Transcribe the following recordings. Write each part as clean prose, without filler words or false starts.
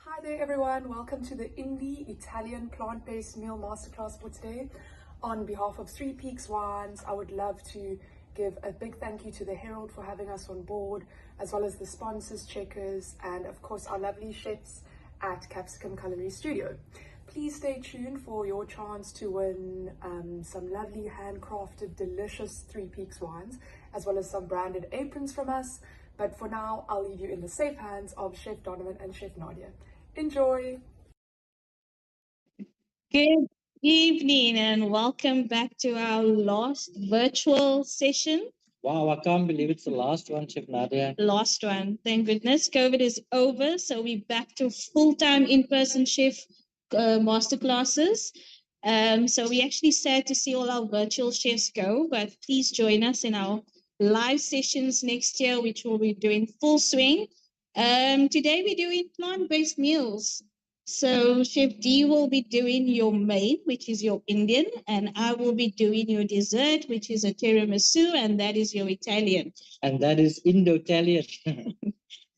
Hi there everyone, welcome to the Indi-Italian plant-based meal masterclass for today. On behalf of Three Peaks Wines, I would love to give a big thank you to the Herald for having us on board, as well as the sponsors, Checkers, and of course our lovely chefs at Capsicum Culinary Studio. Please stay tuned for your chance to win some lovely handcrafted delicious Three Peaks wines, as well as some branded aprons from us. But for now, I'll leave you in the safe hands of Chef Donovan and Chef Nadia. Enjoy! Good evening and welcome back to our last virtual session. Wow, I can't believe it's the last one, Chef Nadia. Last one. Thank goodness. COVID is over, so we're back to full-time in-person chef masterclasses. So we actually sad to see all our virtual chefs go, but please join us in our live sessions next year, which we'll be doing full swing. Today we're doing plant-based meals. So Chef D will be doing your main, which is your Indian, and I will be doing your dessert, which is a tiramisu, and that is your Italian. And that is Indo-Italian.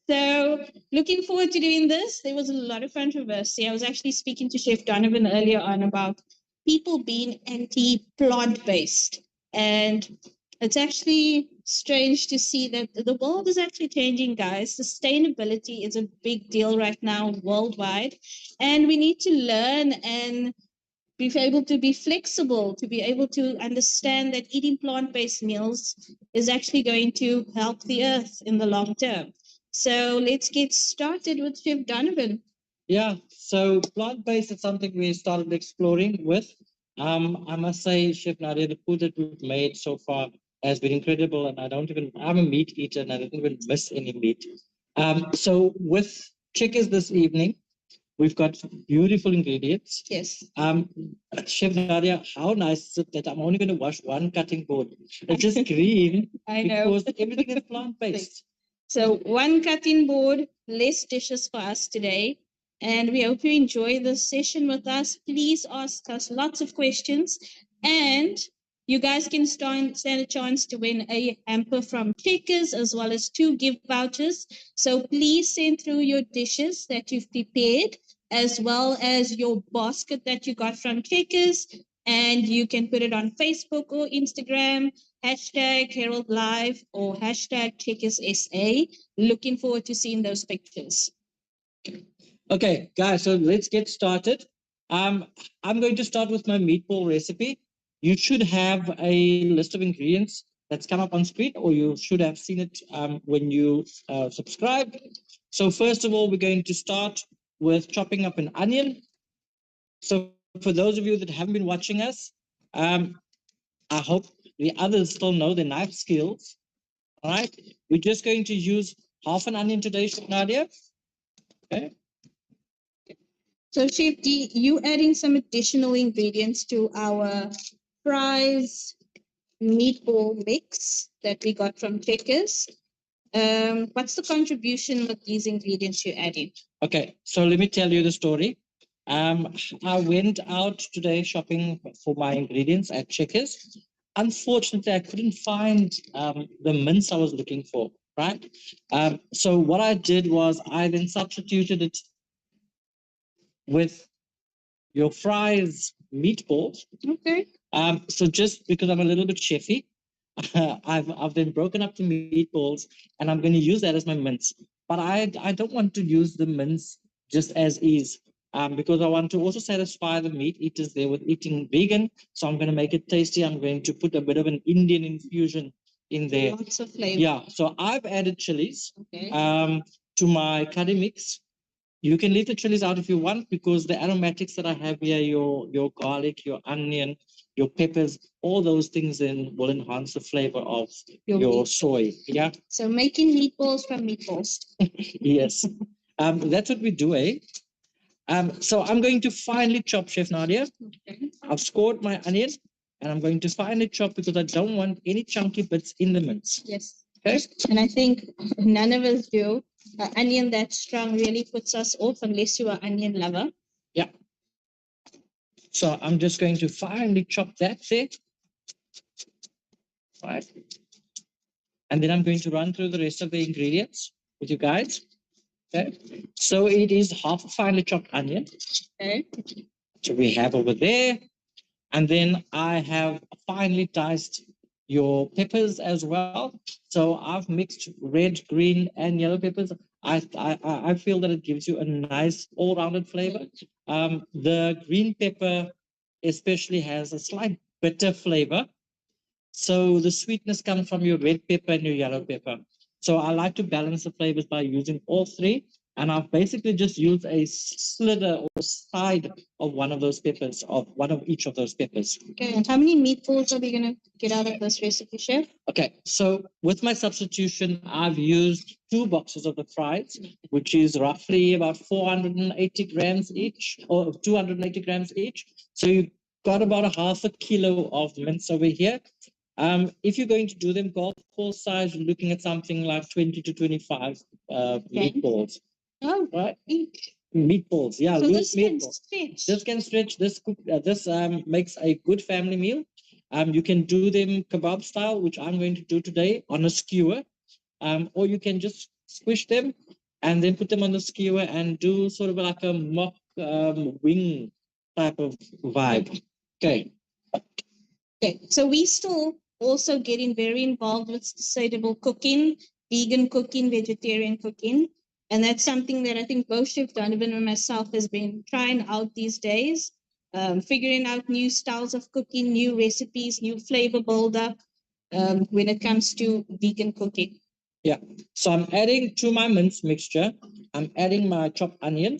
So looking forward to doing this. There was a lot of controversy. I was actually speaking to Chef Donovan earlier on about people being anti-plant-based. And it's actually strange to see that the world is actually changing, guys. Sustainability is a big deal right now worldwide. And we need to learn and be able to be flexible, to be able to understand that eating plant-based meals is actually going to help the earth in the long term. So let's get started with Chef Donovan. Yeah, so plant-based is something we started exploring with. I must say, Chef Nadia, the food that we've made so far has been incredible, and I'm a meat eater, and I don't even miss any meat. So with Checkers this evening, we've got beautiful ingredients. Yes. Chef Nadia, how nice is it that I'm only going to wash one cutting board? It's just green I know. because everything is plant-based. So one cutting board, less dishes for us today. And we hope you enjoy this session with us. Please ask us lots of questions. And you guys can stand a chance to win a hamper from Checkers as well as 2 gift vouchers. So please send through your dishes that you've prepared as well as your basket that you got from Checkers. And you can put it on Facebook or Instagram, hashtag Herald Live or hashtag Checkers SA. Looking forward to seeing those pictures. Okay, guys, so let's get started. I'm going to start with my meatball recipe. You should have a list of ingredients that's come up on screen, or you should have seen it when you subscribe. So first of all, we're going to start with chopping up an onion. So for those of you that haven't been watching us, I hope the others still know their knife skills. All right, we're just going to use half an onion today, Nadia. Okay. So Chef D, you adding some additional ingredients to our fries meatball mix that we got from Checkers. What's the contribution with these ingredients you're adding? Okay, so let me tell you the story. I went out today shopping for my ingredients at Checkers. Unfortunately, I couldn't find the mince I was looking for, right? So what I did was I then substituted it with your fries meatballs. Okay. So just because I'm a little bit chefy, I've then broken up the meatballs and I'm going to use that as my mince. But I don't want to use the mince just as is because I want to also satisfy the meat eaters there with eating vegan. So I'm going to make it tasty. I'm going to put a bit of an Indian infusion in there. Lots of flavor. Yeah, so I've added chilies Okay. to my curry mix. You can leave the chilies out if you want because the aromatics that I have here, your garlic, your onion, your peppers, all those things then will enhance the flavor of your soy. Yeah. So making meatballs from meatballs. Yes. That's what we do, eh? So I'm going to finely chop, Chef Nadia. Okay. I've scored my onion and I'm going to finely chop because I don't want any chunky bits in the mince. Yes. Okay. And I think none of us do. An onion that strong really puts us off unless you're an onion lover. Yeah. So I'm just going to finely chop that there. Right. And then I'm going to run through the rest of the ingredients with you guys. Okay, so it is half a finely chopped onion. Okay. So we have over there. And then I have finely diced your peppers as well. So I've mixed red, green, and yellow peppers. I feel that it gives you a nice all-rounded flavor. The green pepper especially has a slight bitter flavor. So the sweetness comes from your red pepper and your yellow pepper. So I like to balance the flavors by using all three. And I've basically just used a slither or side of one of those peppers, of one of each of those peppers. Okay, and how many meatballs are we going to get out of this recipe, Chef? Okay, so with my substitution, I've used 2 boxes of the fries, which is roughly about 480 grams each, or 280 grams each. So you've got about a half a kilo of mince over here. If you're going to do them golf ball size, you're looking at something like 20 to 25 meatballs. Oh, right? Meatballs, yeah. So loose this can meatballs. stretch. This can stretch. This makes a good family meal. You can do them kebab style, which I'm going to do today on a skewer, or you can just squish them and then put them on the skewer and do sort of like a mock wing type of vibe. Okay. Okay, so we still also getting very involved with sustainable cooking, vegan cooking, vegetarian cooking. And that's something that I think both Chef Donovan and myself has been trying out these days, figuring out new styles of cooking, new recipes, new flavor buildup when it comes to vegan cooking. Yeah. So I'm adding to my mince mixture, I'm adding my chopped onion.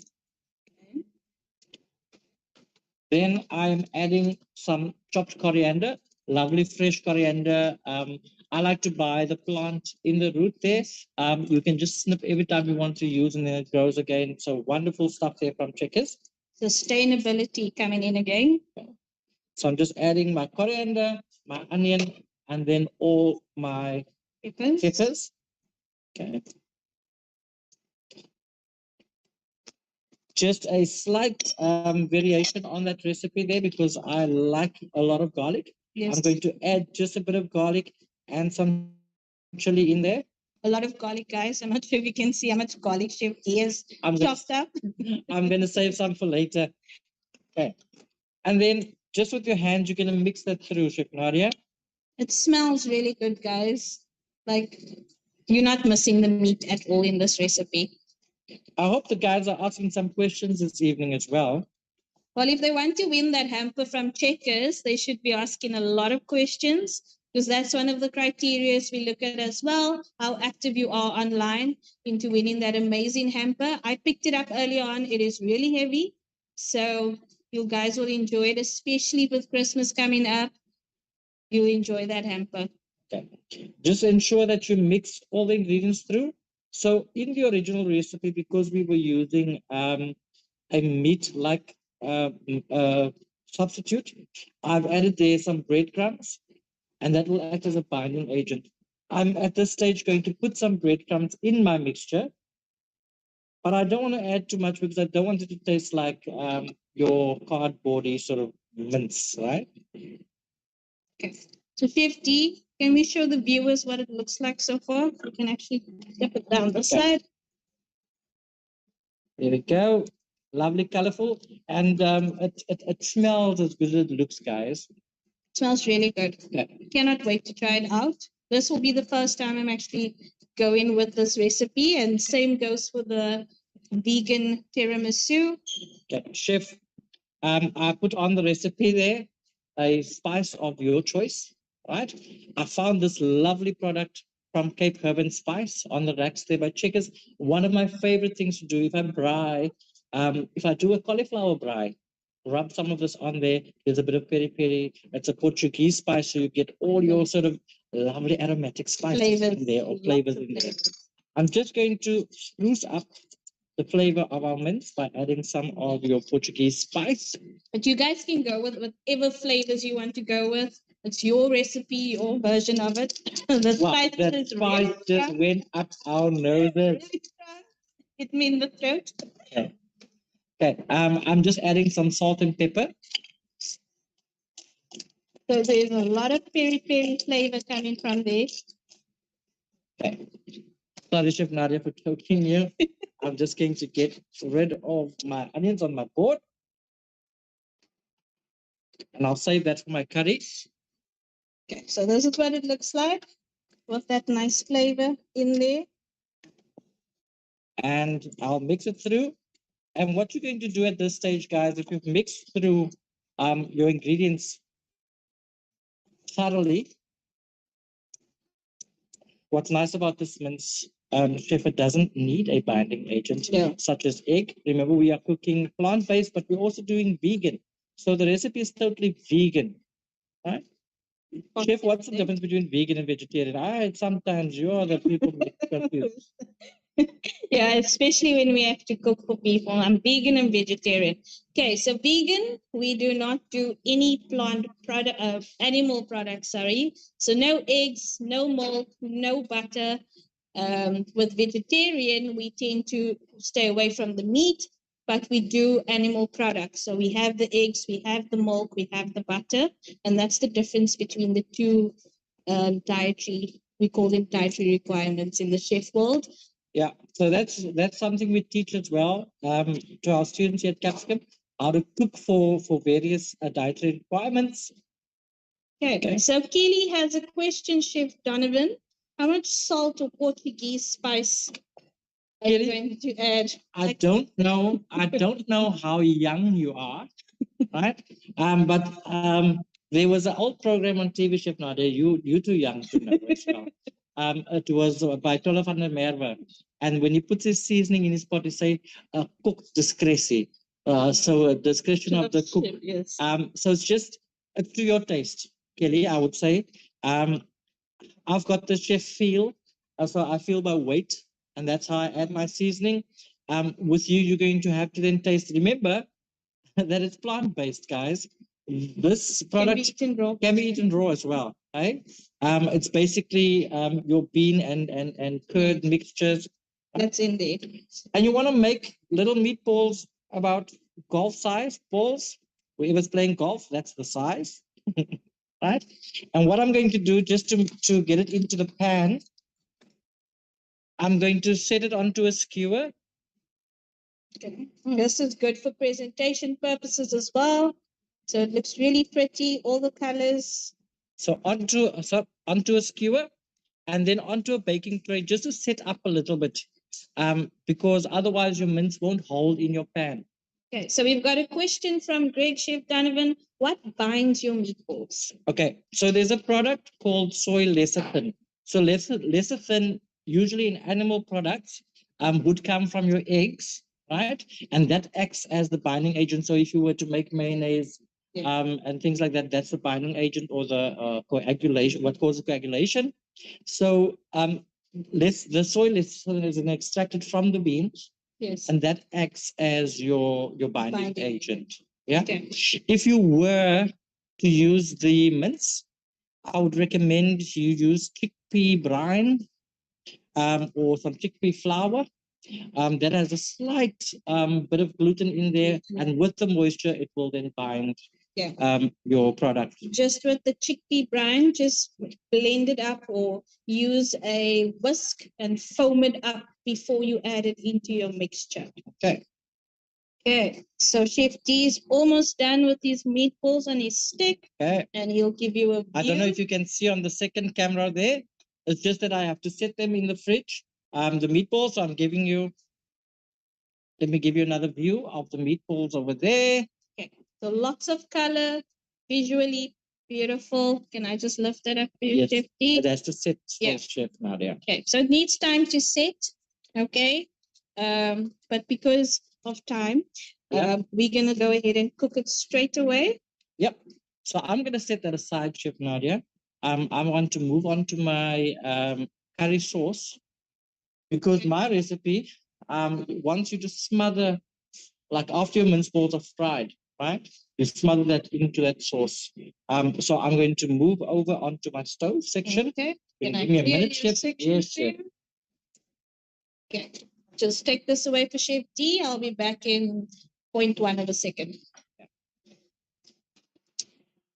Then I'm adding some chopped coriander, lovely fresh coriander. I like to buy the plant in the root there. You can just snip every time you want to use and then it grows again. So wonderful stuff there from Checkers. Sustainability coming in again. So I'm just adding my coriander, my onion, and then all my peppers. Okay. Just a slight variation on that recipe there because I like a lot of garlic. Yes. I'm going to add just a bit of garlic and some chili in there. A lot of garlic, guys. I'm not sure if you can see how much garlic Chef is chopped up. I'm going to save some for later. Okay. And then just with your hands, you're going to mix that through, Chef Nadia. It smells really good, guys. Like you're not missing the meat at all in this recipe. I hope the guys are asking some questions this evening as well. Well, if they want to win that hamper from Checkers, they should be asking a lot of questions because that's one of the criteria we look at as well, how active you are online into winning that amazing hamper. I picked it up earlier on. It is really heavy. So you guys will enjoy it, especially with Christmas coming up. You'll enjoy that hamper. Okay. Just ensure that you mix all the ingredients through. So in the original recipe, because we were using a meat-like substitute, I've added there some breadcrumbs, and that will act as a binding agent. I'm at this stage going to put some breadcrumbs in my mixture, but I don't want to add too much because I don't want it to taste like your cardboardy sort of mince, right? Okay. So 50, can we show the viewers what it looks like so far? You can actually step it down the side. There we go. Lovely, colorful, and it smells as good as it looks, guys. It smells really good. Yeah. Cannot wait to try it out. This will be the first time I'm actually going with this recipe, and same goes for the vegan tiramisu. Okay, Chef, I put on the recipe there a spice of your choice, right? I found this lovely product from Cape Herb & Spice on the racks there by Checkers. One of my favorite things to do if I braai, if I do a cauliflower braai, rub some of this on there. There's a bit of peri-peri. It's a Portuguese spice, so you get all your sort of lovely aromatic spices in there, or flavors in there. I'm just going to spruce up the flavor of our mince by adding some of your Portuguese spice. But you guys can go with whatever flavors you want to go with. It's your recipe, your version of it. The Wow, that spice just went up our noses. Really strong. Hit me in the throat. Okay. Okay. I'm just adding some salt and pepper. So there's a lot of peri-peri flavor coming from this. Okay. Sorry, Chef Nadia, for choking you. I'm just going to get rid of my onions on my board. And I'll save that for my curry. Okay, so this is what it looks like with that nice flavor in there. And I'll mix it through. And what you're going to do at this stage, guys, if you've mixed through your ingredients thoroughly, what's nice about this mince, chef, it doesn't need a binding agent such as egg. Remember, we are cooking plant-based, but we're also doing vegan. So the recipe is totally vegan, right? Chef, what's the difference between vegan and vegetarian? Sometimes you're the people confused. Yeah, especially when we have to cook for people. I'm vegan and vegetarian. Okay, so vegan, we do not do any plant product, animal products, sorry. So no eggs, no milk, no butter. With vegetarian, we tend to stay away from the meat, but we do animal products. So we have the eggs, we have the milk, we have the butter, and that's the difference between the two dietary, we call them dietary requirements in the chef world. Yeah, so that's something we teach as well to our students here at Capsicum, how to cook for various dietary requirements. Okay, so Kelly has a question, Chef Donovan. How much salt or Portuguese spice are you going to add? I don't know how young you are, right? But there was an old program on TV, Chef Nadia. You too young to know as well. It was by Tola van der Merwe. And when he puts his seasoning in his pot, he say, cook discretion. So a discretion of the cook. Yes. So it's just to your taste, Kelly, I would say. I've got the chef feel. So I feel by weight, and that's how I add my seasoning. With you, you're going to have to then taste. Remember that it's plant-based, guys. This product can be eaten raw as well. Right? It's basically your bean and curd mixtures. That's indeed. And you want to make little meatballs about golf size balls. Whoever's playing golf, that's the size. Right? And what I'm going to do just to get it into the pan, I'm going to set it onto a skewer. Okay. This is good for presentation purposes as well. So it looks really pretty, all the colors. So onto a skewer and then onto a baking tray just to set up a little bit, because otherwise your mince won't hold in your pan. Okay, so we've got a question from Greg, Chef Donovan. What binds your meatballs? Okay, so there's a product called Soy Lecithin. So lecithin, usually in animal products, would come from your eggs, right? And that acts as the binding agent. So if you were to make mayonnaise, and things like that, that's the binding agent or the coagulation, what causes coagulation. So the soy lecithin is extracted from the beans. Yes. And that acts as your binding agent. Yeah. Okay. If you were to use the mince, I would recommend you use chickpea brine or some chickpea flour. That has a slight bit of gluten in there, and with the moisture, it will then bind your product. Just with the chickpea brine, just blend it up or use a whisk and foam it up before you add it into your mixture. Okay. Okay, so Chef D is almost done with his meatballs on his stick. Okay. And he'll give you a view. I don't know if you can see on the second camera there. It's just that I have to set them in the fridge. The meatballs, so I'm giving you, let me give you another view of the meatballs over there. Okay, so lots of color, visually beautiful. Can I just lift that up for you, Yes, Chef D? it has to set first, Chef Nadia. Okay, so it needs time to set, okay? But because of time, we're going to go ahead and cook it straight away. Yep. So I'm going to set that aside, Chef Nadia. I want to move on to my curry sauce, because my recipe wants you to smother, like after your mince balls are fried, right? You smother that into that sauce. So I'm going to move over onto my stove section. Okay. Can you give me a minute, Chef? Yes, Chef. Okay. Just take this away for Chef D. I'll be back in 0.1 of a second.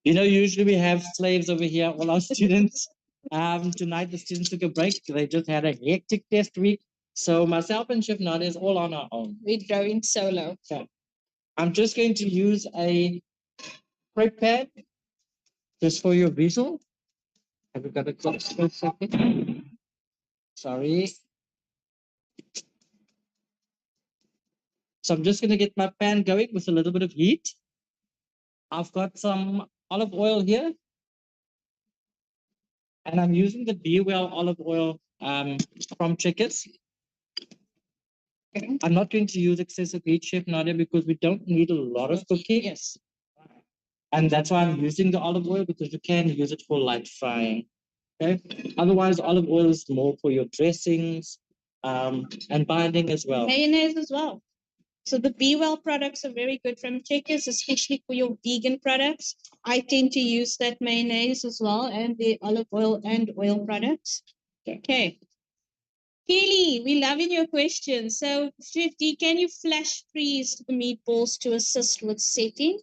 You know, usually we have slaves over here, all our students. Tonight the students took a break. They just had a hectic test week. So myself and Chef Nadia is all on our own. We're growing solo. Okay. I'm just going to use a prep pan just for your visual. Have you got it close for a second? Sorry. So I'm just going to get my pan going with a little bit of heat. I've got some olive oil here. And I'm using the Be Well olive oil from Checkers. Okay. I'm not going to use excessive heat, Chef Nadia, because we don't need a lot of cooking. Yes. And that's why I'm using the olive oil, because you can use it for light frying. Okay. Otherwise, olive oil is more for your dressings and binding as well. Mayonnaise as well. So the Be Well products are very good from Checkers, especially for your vegan products. I tend to use that mayonnaise as well, and the olive oil and oil products. Okay. Kelly, we loving your questions. So, Chef D, can you flash freeze the meatballs to assist with setting?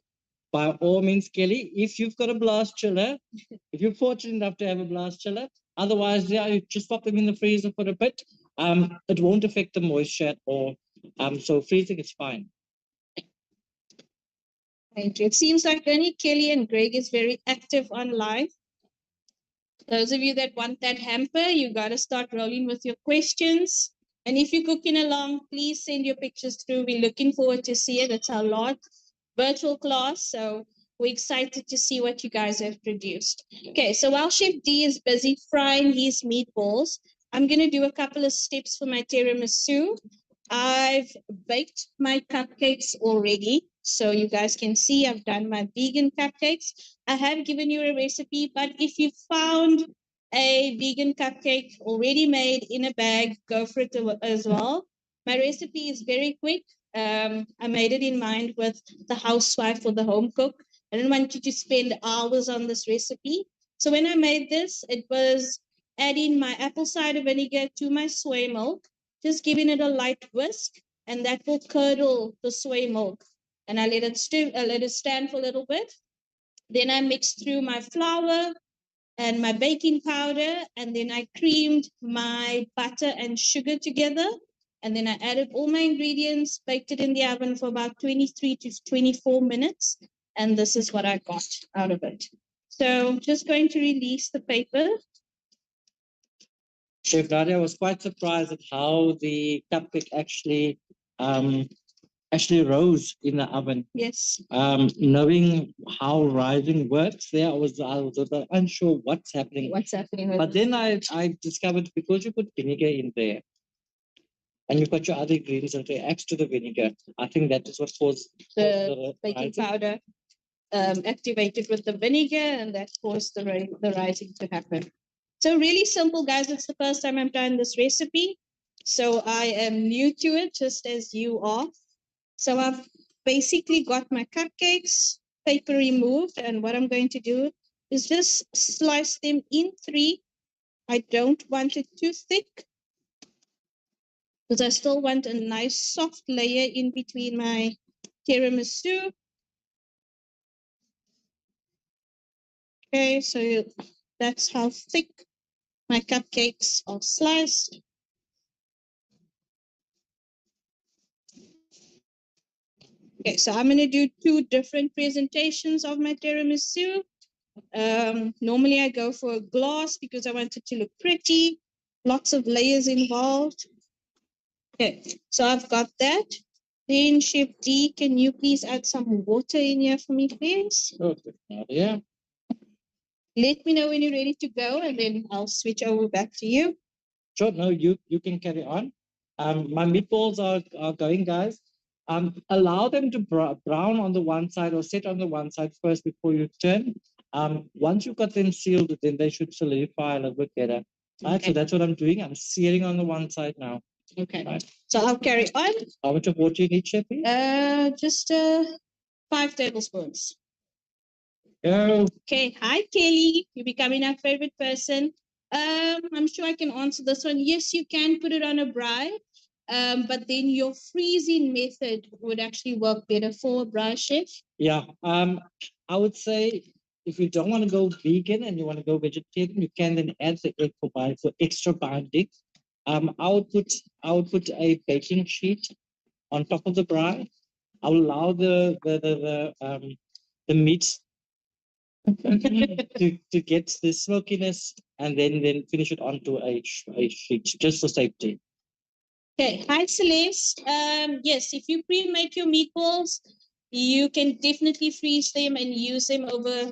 By all means, Kelly, if you've got a blast chiller, if you're fortunate enough to have a blast chiller, otherwise, yeah, you just pop them in the freezer for a bit. It won't affect the moisture at all. So freezing is fine. Thank you. It seems like only Kelly and Greg is very active online. Those of you that want that hamper, you got to start rolling with your questions. And if you're cooking along, please send your pictures through. We're looking forward to see it. It's our large virtual class, so we're excited to see what you guys have produced. Okay, so while Chef D is busy frying his meatballs, I'm going to do a couple of steps for my tiramisu. I've baked my cupcakes already, so you guys can see I've done my vegan cupcakes. I have given you a recipe, but if you found a vegan cupcake already made in a bag, go for it as well. My recipe is very quick. I made it in mind with the housewife or the home cook. I didn't want you to spend hours on this recipe. So when I made this, it was adding my apple cider vinegar to my soy milk, just giving it a light whisk, and that will curdle the soy milk. And I let it stand for a little bit. Then I mixed through my flour and my baking powder, and then I creamed my butter and sugar together. And then I added all my ingredients, baked it in the oven for about 23 to 24 minutes. And this is what I got out of it. So I'm just going to release the paper. Chef Nadia was quite surprised at how the cupcake actually rose in the oven. Yes. Knowing how rising works there, I was unsure what's happening. What's happening? But then I discovered, because you put vinegar in there, and you've got your other ingredients that reacts to the vinegar, I think that is what caused the baking powder activated with the vinegar, and that caused the rising to happen. So really simple, guys. It's the first time I'm trying this recipe, so I am new to it, just as you are. So I've basically got my cupcakes, paper removed, and what I'm going to do is just slice them in 3. I don't want it too thick, because I still want a nice soft layer in between my tiramisu. Okay, so that's how thick my cupcakes are sliced. Okay, so I'm going to do 2 different presentations of my tiramisu. Normally I go for a glass because I want it to look pretty. Lots of layers involved. Okay, so I've got that. Then Chef D, can you please add some water in here for me, please? Okay. Yeah. Let me know when you're ready to go, and then I'll switch over back to you. Sure. No, you can carry on. My meatballs are going, guys. Allow them to brown on the one side or set on the one side first before you turn. Once you've got them sealed, then they should solidify a little bit better. Right, okay. So that's what I'm doing. I'm searing on the one side now. Okay. Right. So I'll carry on. How much of water you need, Chef? Just 5 tablespoons. Oh. Okay. Hi, Kelly. You're becoming our favorite person. I'm sure I can answer this one. Yes, you can put it on a braai, but then your freezing method would actually work better for a braai, chef. Yeah. I would say if you don't want to go vegan and you want to go vegetarian, you can then add the egg for extra binding. I would put a baking sheet on top of the braai. I'll allow the meat to get the smokiness, and then finish it onto a sheet just for safety. Okay, hi Celeste. Yes, if you pre-make your meatballs, you can definitely freeze them and use them over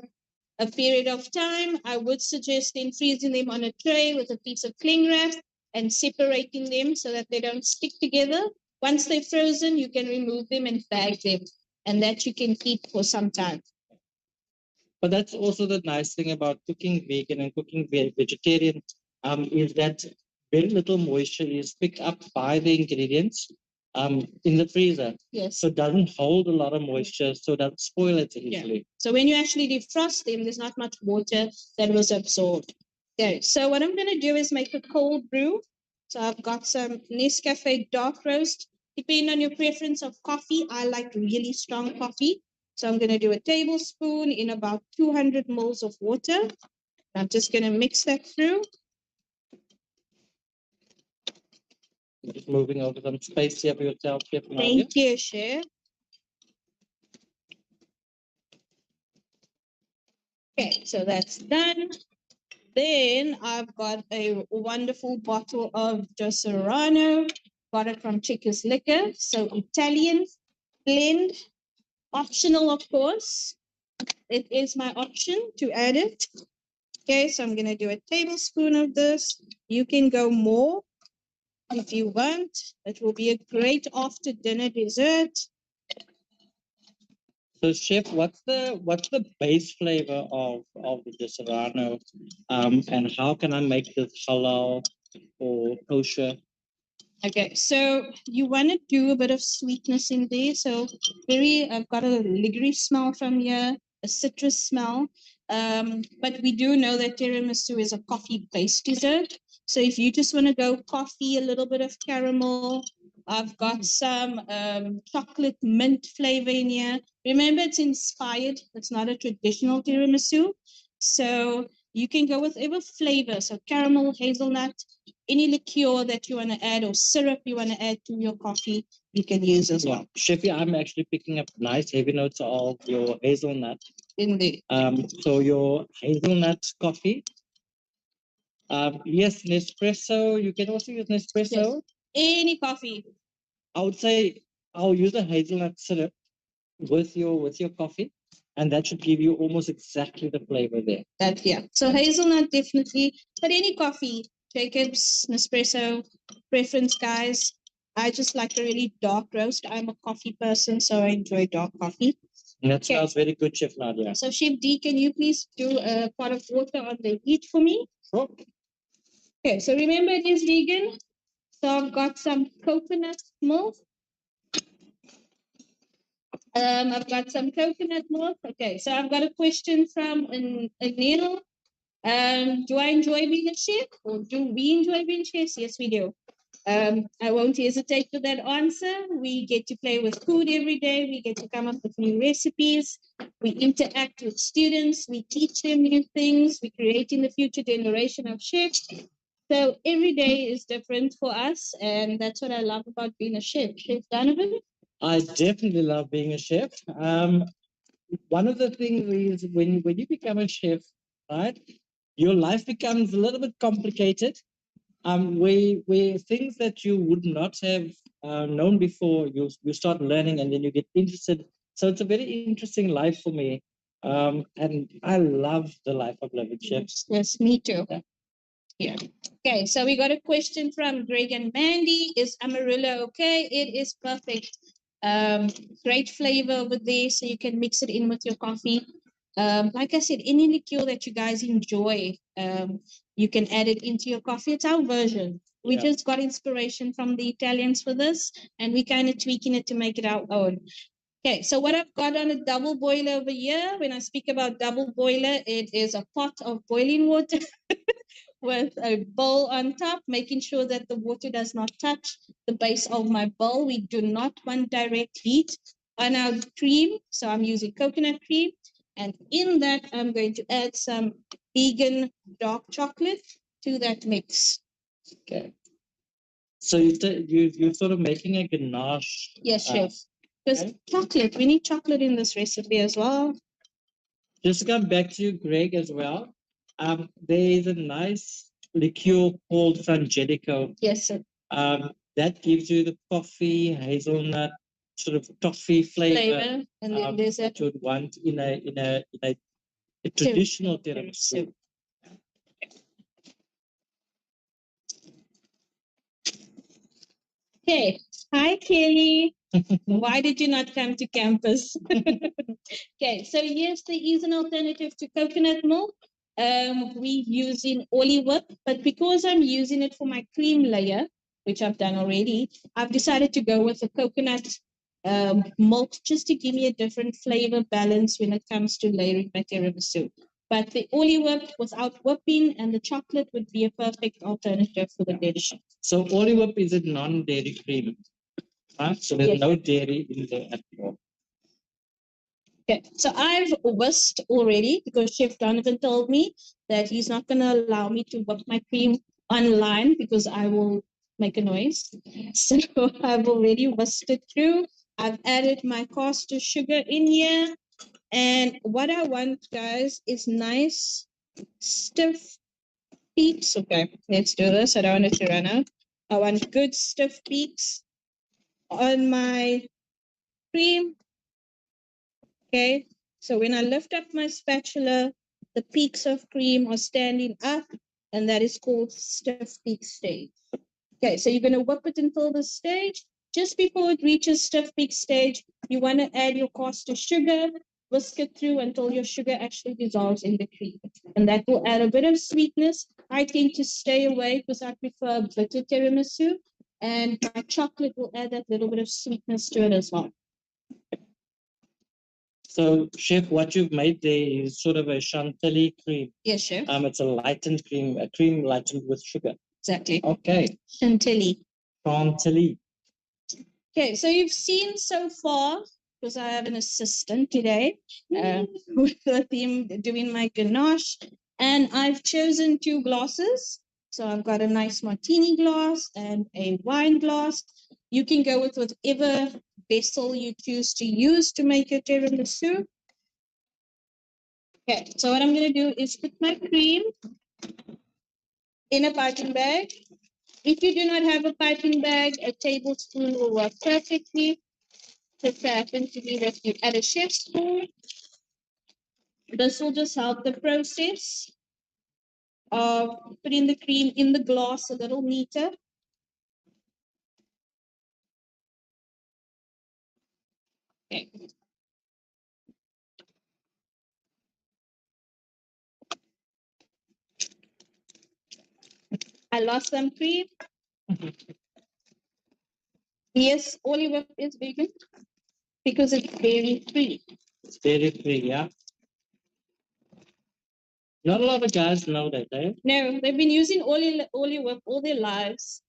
a period of time. I would suggest then freezing them on a tray with a piece of cling wrap and separating them so that they don't stick together. Once they're frozen, you can remove them and bag them, and that you can keep for some time. But that's also the nice thing about cooking vegan and cooking vegetarian, is that very little moisture is picked up by the ingredients in the freezer. Yes. So it doesn't hold a lot of moisture, so it doesn't spoil it easily. Yeah. So when you actually defrost them, there's not much water that was absorbed. Okay, so what I'm going to do is make a cold brew. So I've got some Nescafe dark roast. Depending on your preference of coffee, I like really strong coffee. So I'm going to do a tablespoon in about 200 ml of water. I'm just going to mix that through. Just moving over some space here for yourself, Chef Nadia. Thank you, Chef. Okay, so that's done. Then I've got a wonderful bottle of Serrano. Got it from Chickers Liquor. So Italian blend, optional of course. It is my option to add it. Okay, so I'm going to do a tablespoon of this. You can go more if you want. It will be a great after dinner dessert. So, Chef, what's the base flavor of the Serrano, and how can I make this halal or kosher? Okay, so you want to do a bit of sweetness in there. So I've got a licorice smell from here, a citrus smell. But we do know that tiramisu is a coffee-based dessert. So if you just want to go coffee, a little bit of caramel, I've got some chocolate mint flavor in here. Remember, it's inspired. It's not a traditional tiramisu. So you can go with whatever flavor. So caramel, hazelnut, any liqueur that you want to add or syrup you want to add to your coffee, you can use as well. Chefy, I'm actually picking up nice heavy notes of your hazelnut. Indeed. So your hazelnut coffee. Yes, Nespresso. You can also use Nespresso. Yes. Any coffee. I would say I'll use a hazelnut syrup with your coffee, and that should give you almost exactly the flavor there. Yeah. So hazelnut definitely, but any coffee, Jacob's, Nespresso, preference, guys. I just like a really dark roast. I'm a coffee person, so I enjoy dark coffee. And that smells very good, Chef Nadia. So Chef D, can you please do a pot of water on the heat for me? Sure. Okay, so remember it is vegan. So I've got some coconut milk. I've got some coconut milk. Okay, so I've got a question from Anil. Do I enjoy being a chef, or do we enjoy being chefs? Yes, we do. I won't hesitate for that answer. We get to play with food every day. We get to come up with new recipes. We interact with students. We teach them new things. We're creating the future generation of chefs. So every day is different for us, and that's what I love about being a chef. Chef Donovan? I definitely love being a chef. One of the things is when you become a chef, right, your life becomes a little bit complicated. Where things that you would not have known before, you start learning, and then you get interested. So it's a very interesting life for me, and I love the life of living, Chef. Yes, me too. Yeah. Okay, so we got a question from Greg and Mandy. Is Amarillo okay? It is perfect. Great flavor over there, so you can mix it in with your coffee. Like I said, any liqueur that you guys enjoy, you can add it into your coffee. It's our version. We just got inspiration from the Italians for this, and we kind of tweaking it to make it our own. Okay, so what I've got on a double boiler over here, when I speak about double boiler, it is a pot of boiling water with a bowl on top, making sure that the water does not touch the base of my bowl. We do not want direct heat on our cream, so I'm using coconut cream. And in that, I'm going to add some vegan dark chocolate to that mix. Okay. So you're sort of making a ganache. Yes, chef. Because okay. chocolate, we need chocolate in this recipe as well. Just to come back to you, Greg, as well. There is a nice liqueur called Frangelico. Yes, sir. That gives you the coffee, hazelnut, sort of toffee flavor. And then there's that you would want in a traditional tiramisu. Okay. Hi, Kelly. Why did you not come to campus? Okay, so yes, there is an alternative to coconut milk. We're using olive whip, but because I'm using it for my cream layer, which I've done already, I've decided to go with the coconut milk just to give me a different flavor balance when it comes to layering my tiramisu. But the olive whip without whipping and the chocolate would be a perfect alternative for the dish. So olive whip is a non-dairy cream. So there's no dairy in there at all. Okay, so I've whisked already because Chef Donovan told me that he's not going to allow me to whip my cream online because I will make a noise. So I've already whisked it through. I've added my caster sugar in here. And what I want, guys, is nice, stiff peaks. Okay, let's do this. I don't want it to run out. I want good stiff peaks on my cream. Okay, so when I lift up my spatula, the peaks of cream are standing up, and that is called stiff peak stage. Okay, so you're going to whip it until this stage. Just before it reaches stiff peak stage, you want to add your caster sugar, whisk it through until your sugar actually dissolves in the cream. And that will add a bit of sweetness. I tend to stay away because I prefer bitter tiramisu, and my chocolate will add that little bit of sweetness to it as well. So, Chef, what you've made there is sort of a Chantilly cream. Yes, Chef. It's a lightened cream, a cream lightened with sugar. Exactly. Okay. Chantilly. Chantilly. Okay, so you've seen so far, because I have an assistant today with him doing my ganache, and I've chosen 2 glasses. So I've got a nice martini glass and a wine glass. You can go with whatever vessel you choose to use to make your tiramisu. Okay, so what I'm going to do is put my cream in a piping bag. If you do not have a piping bag, a tablespoon will work perfectly. Just happen to be that you add a chef's spoon. This will just help the process of putting the cream in the glass a little neater. Okay. I lost some cream. Yes, olive oil is vegan because it's dairy free. It's dairy free, yeah. Not a lot of guys know that, eh? No, they've been using olive oil all their lives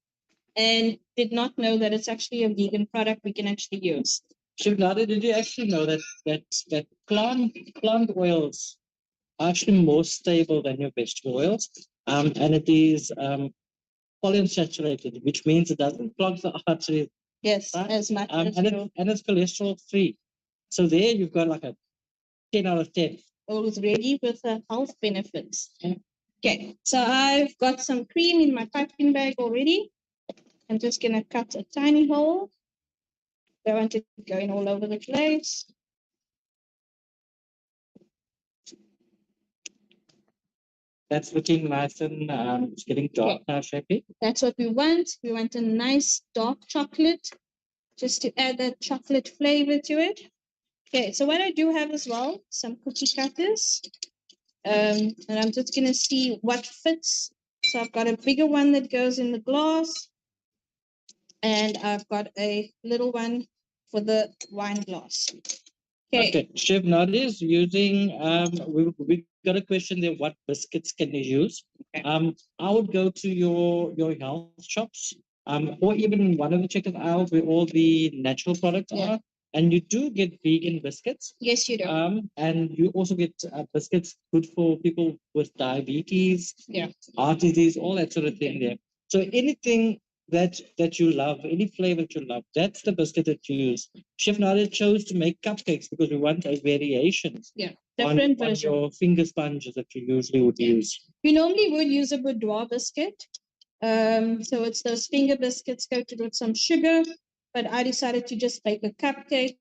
and did not know that it's actually a vegan product we can actually use. Chef Nadia, did you actually know that plant oils are actually more stable than your vegetable oils? And it is polyunsaturated, which means it doesn't clog the arteries. Yes, right? as much as and it's cholesterol free. So there you've got like a 10 out of 10. Already with the health benefits. Okay, so I've got some cream in my piping bag already. I'm just going to cut a tiny hole. Don't want it going all over the place. That's looking nice and it's getting dark now, Shapey. That's what we want. We want a nice dark chocolate, just to add that chocolate flavor to it. Okay, so what I do have as well, some cookie cutters. And I'm just going to see what fits. So I've got a bigger one that goes in the glass. And I've got a little one for the wine glass. Okay, Chef Nadia is using, we got a question there, what biscuits can you use? I would go to your health shops, or even one of the checkout aisles where all the natural products are. And you do get vegan biscuits. Yes, you do. And you also get biscuits good for people with diabetes, heart disease, all that sort of thing there. So anything that you love, any flavor that you love. That's the biscuit that you use. Chef Nadia chose to make cupcakes because we want a variation Yeah, on, different on version. your finger sponges that you usually would use. We normally would use a boudoir biscuit. So it's those finger biscuits coated with some sugar, but I decided to just bake a cupcake,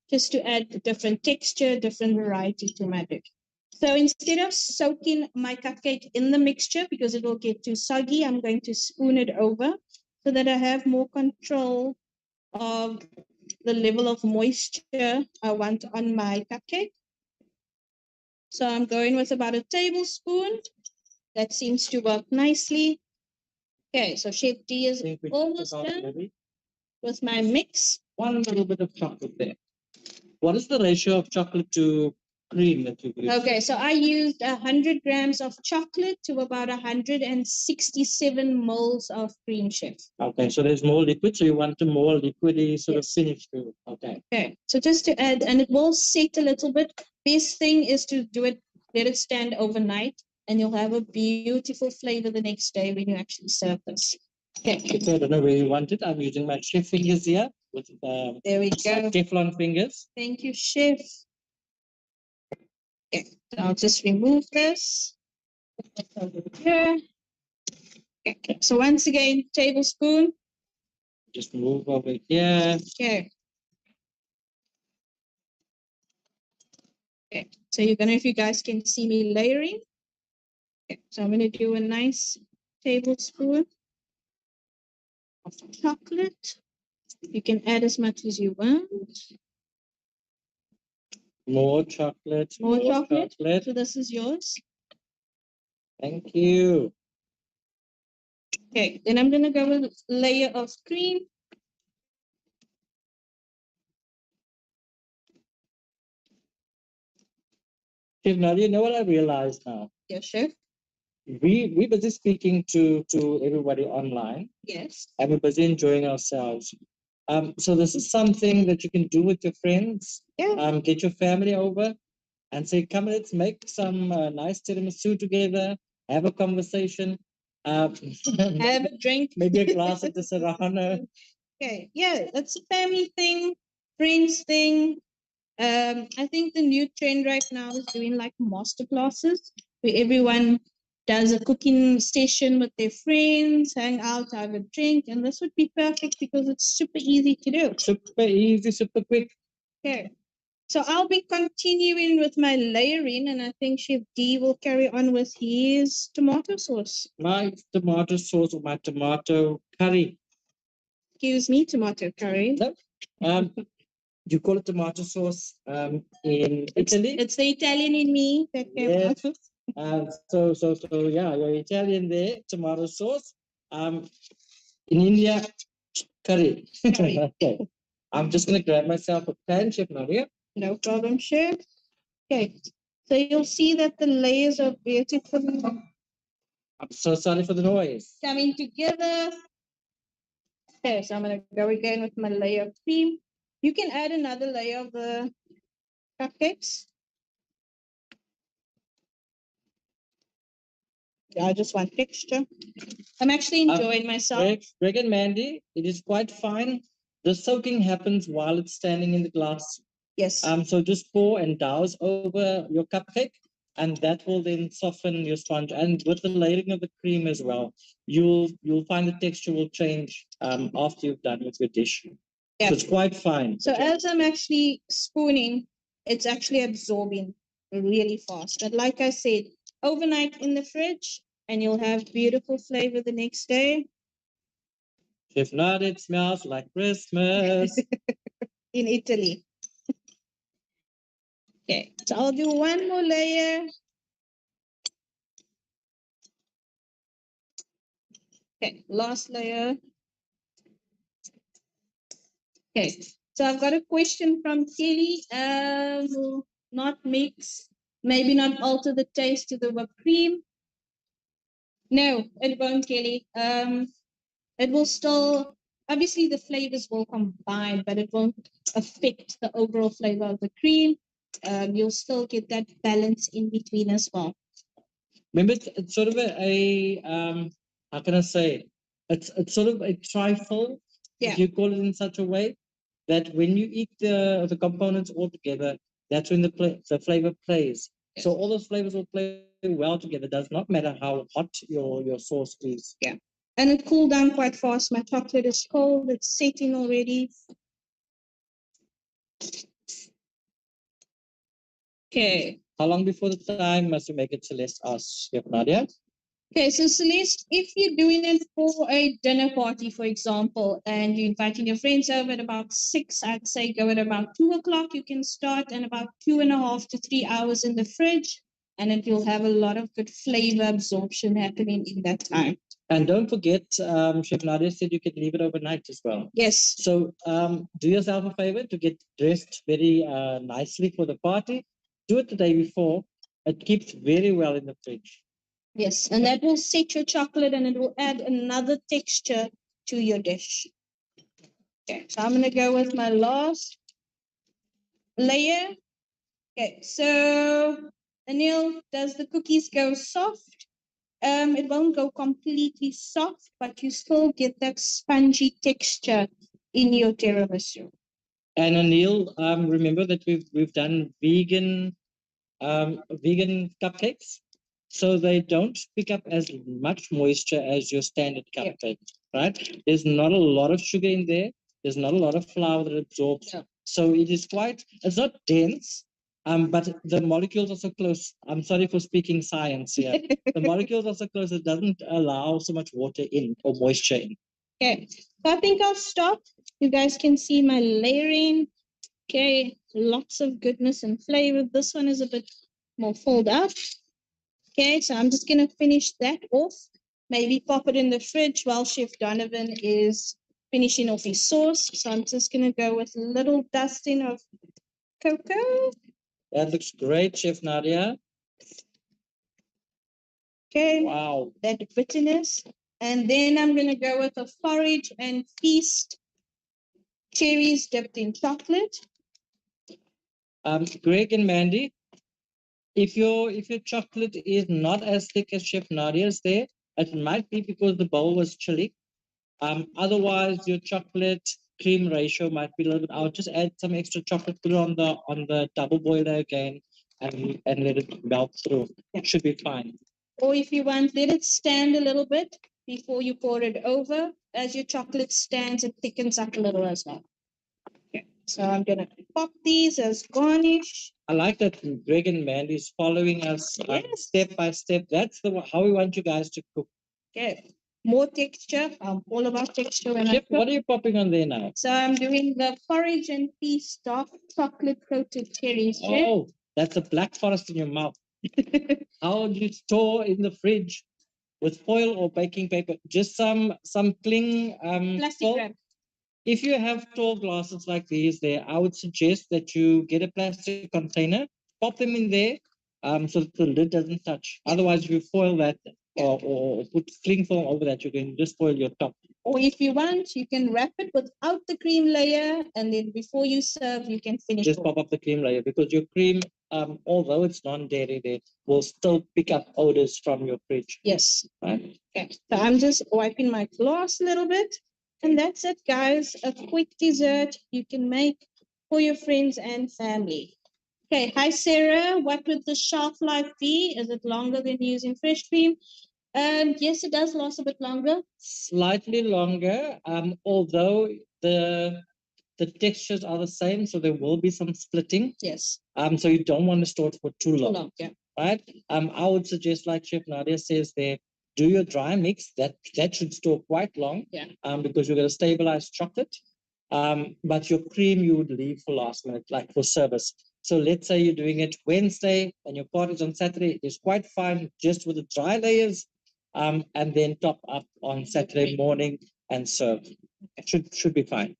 just to add a different texture, different variety to my dish. So instead of soaking my cupcake in the mixture because it will get too soggy, I'm going to spoon it over so that I have more control of the level of moisture I want on my cupcake. So I'm going with about a tablespoon. That seems to work nicely. Okay, so Chef D is almost done with my mix. One little bit of chocolate there. What is the ratio of chocolate to cream that you use? Okay, so I used 100 grams of chocolate to about 167 moles of cream, Chef. Okay, so there's more liquid, so you want a more liquidy sort Yes. of finish to it. Okay. Okay, so just to add, and it will set a little bit. Best thing is to do it, let it stand overnight, and you'll have a beautiful flavor the next day when you actually serve this. Okay, So I don't know where you want it. I'm using my chef fingers here with there we like go. Teflon fingers. Thank you, Chef. Okay, so I'll just remove this. Put this over here. Okay, so once again, tablespoon. Just move over here. Okay. Okay, so you're gonna, if you guys can see me layering. Okay, so I'm gonna do a nice tablespoon of chocolate. You can add as much as you want. More chocolate. More chocolate. So this is yours. Thank you. Okay, then I'm gonna go with a layer of cream. Chef Nadia, you know what I realized now? Yes, Chef. We're busy speaking to everybody online, Yes. and we're busy enjoying ourselves. So this is something that you can do with your friends. Yeah. Get your family over and say, come, let's make some nice tiramisu together, have a conversation, Have a drink. maybe a glass of the Serrano. Okay, yeah, it's a family thing, friends thing. I think the new trend right now is doing like master classes where everyone does a cooking session with their friends, hang out, have a drink, and this would be perfect because it's super easy to do. Super easy, super quick. Okay, so I'll be continuing with my layering, and I think Chef D will carry on with his tomato sauce. My tomato sauce or my tomato curry. Excuse me, tomato curry. No. You call it tomato sauce in Italy? It's the Italian in me that came Yes. out. So yeah, you're Italian there, tomato sauce. In India, curry. Curry. Okay. I'm just gonna grab myself a pan, Chef Nadia. No problem, Chef. Okay, so you'll see that the layers are beautifully I'm so sorry for the noise. coming together. Okay, so I'm gonna go again with my layer of cream. You can add another layer of the cupcakes. I just want texture. I'm actually enjoying myself. Greg and Mandy, it is quite fine. The soaking happens while it's standing in the glass. Yes. So just pour and douse over your cupcake, and that will then soften your sponge. And with the layering of the cream as well, you'll find the texture will change after you've done with your dish. Yeah. So it's quite fine. So as I'm actually spooning, it's actually absorbing really fast. But like I said, overnight in the fridge, and you'll have beautiful flavor the next day. If not, it smells like Christmas. In Italy. Okay, so I'll do one more layer. Okay, last layer. Okay, so I've got a question from Kelly. Not mix, maybe not alter the taste of the whipped cream. No, it won't, Kelly. It will still, obviously the flavors will combine, but it won't affect the overall flavor of the cream. You'll still get that balance in between as well. Remember, it's sort of how can I say? it's sort of a trifle, Yeah. if you call it in such a way, that when you eat the components all together, that's when the flavor plays. Yes. So all those flavors will play well together. Does not matter how hot your sauce is. Yeah. And it cooled down quite fast. My chocolate is cold. It's setting already. Okay. How long before the time must you make it, Celeste? Ask Chef Nadia. Okay, so Celeste, if you're doing it for a dinner party, for example, and you're inviting your friends over at about 6, I'd say go at about 2 o'clock. You can start, and about 2.5 to 3 hours in the fridge, and it will have a lot of good flavor absorption happening in that time. And don't forget, Chef Nadia said you can leave it overnight as well. Yes. So do yourself a favor to get dressed very nicely for the party. Do it the day before. It keeps very well in the fridge. Yes, and that will set your chocolate and it will add another texture to your dish. Okay, so I'm going to go with my last layer. Okay, so Anil, does the cookies go soft? It won't go completely soft, but you still get that spongy texture in your tiramisu. And Anil, remember that we've done vegan cupcakes, so they don't pick up as much moisture as your standard cupcake, right? There's not a lot of sugar in there. There's not a lot of flour that absorbs. Yeah. So it is it's not dense, but the molecules are so close. I'm sorry for speaking science here. The molecules are so close, it doesn't allow so much water in or moisture in. Okay, so I think I'll stop. You guys can see my layering. Okay, lots of goodness and flavor. This one is a bit more filled up. Okay, so I'm just going to finish that off. Maybe pop it in the fridge while Chef Donovan is finishing off his sauce. So I'm just going to go with a little dusting of cocoa. That looks great, Chef Nadia. Okay, wow, that bitterness. And then I'm going to go with a Porridge and Feast cherries dipped in chocolate. Greg and Mandy, if your chocolate is not as thick as Chef Nadia's there, it might be because the bowl was chilly. Otherwise, your chocolate cream ratio might be a little bit out. Just add some extra chocolate, put it on the double boiler again, and let it melt through. It should be fine. Or if you want, let it stand a little bit before you pour it over. As your chocolate stands, it thickens up a little as well. Okay. So I'm going to pop these as garnish. I like that Greg and Mandy is following us step by step. That's how we want you guys to cook. Okay. More texture. I'm all about texture when Chef, I cook. what are you popping on there now? So I'm doing the Porridge and Feast dark chocolate coated cherries. Oh, that's a black forest in your mouth. How do you store in the fridge with foil or baking paper? Just some cling Plastic wrap. If you have tall glasses like these there, I would suggest that you get a plastic container, pop them in there, so that the lid doesn't touch. Otherwise, if you foil that or put cling film over that, you can just spoil your top. Or if you want, you can wrap it without the cream layer, and then before you serve, you can finish. Just pop up the cream layer, because your cream, although it's non-dairy, there will still pick up odors from your fridge. Yes. Right. Okay. So I'm just wiping my glass a little bit. And that's it, guys. A quick dessert you can make for your friends and family. Okay. Hi, Sarah. What would the shelf life be? Is it longer than using fresh cream? Yes, it does last a bit longer. Slightly longer, although the textures are the same, so there will be some splitting. Yes. So you don't want to store it for too long. Yeah. Right. I would suggest, like Chef Nadia says there, do your dry mix. That should store quite long. Yeah. Because you're going to stabilize chocolate. But your cream you would leave for last minute, like for service. So let's say you're doing it Wednesday and your party's on Saturday. It's quite fine just with the dry layers, and then top up on Saturday morning and serve. It should be fine.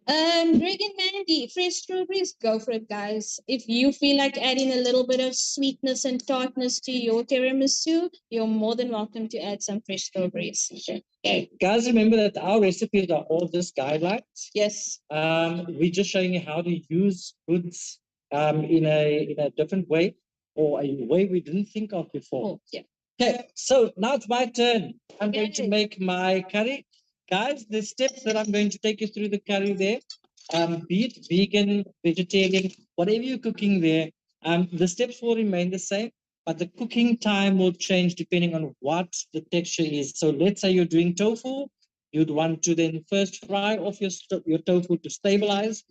Greg and Mandy, fresh strawberries, go for it, guys. If you feel like adding a little bit of sweetness and tartness to your tiramisu, you're more than welcome to add some fresh strawberries. Okay. Guys, remember that our recipes are all just guidelines. Yes. We're just showing you how to use goods in a different way, or a way we didn't think of before. Yeah. Okay, so now it's my turn. I'm going to Okay. make my curry. Guys, the steps that I'm going to take you through the curry there, be it vegan, vegetarian, whatever you're cooking there, the steps will remain the same, but the cooking time will change depending on what the texture is. So let's say you're doing tofu, you'd want to then first fry off your tofu to stabilize,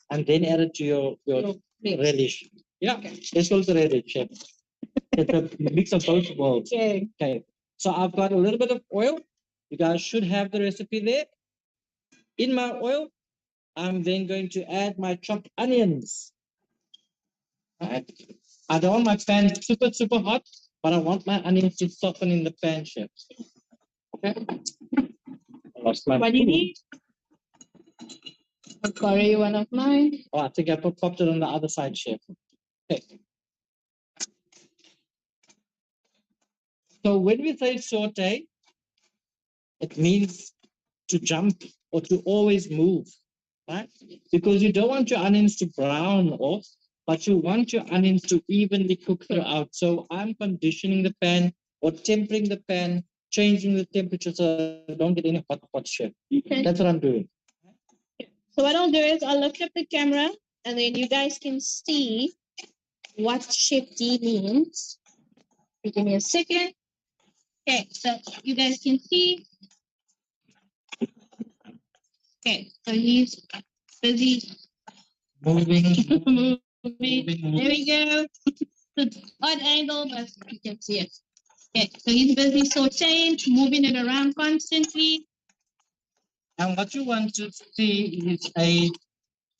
and then add it to your relish. Yeah, let's go to relish, chef. It's a mix of both worlds. Okay. Okay. So I've got a little bit of oil. You guys should have the recipe there. In my oil, I'm then going to add my chopped onions. All right. I don't want my pan super, super hot, but I want my onions to soften in the pan, chef. Okay. I lost my What do you food. need? I'll curry one of mine. Oh, I think I popped it on the other side, chef. Okay. So when we say saute, it means to jump or to always move, right? Because you don't want your onions to brown off, but you want your onions to evenly cook throughout. So I'm conditioning the pan or tempering the pan, changing the temperature so I don't get any hot shit. Okay. That's what I'm doing. So what I'll do is I'll lift up the camera and then you guys can see what Chef D means. Give me a second. Okay, so you guys can see. Okay, so he's busy Moving. moving. There we go. It's odd angle, but you can see it. Okay, so he's busy sauteing, moving it around constantly. And what you want to see is a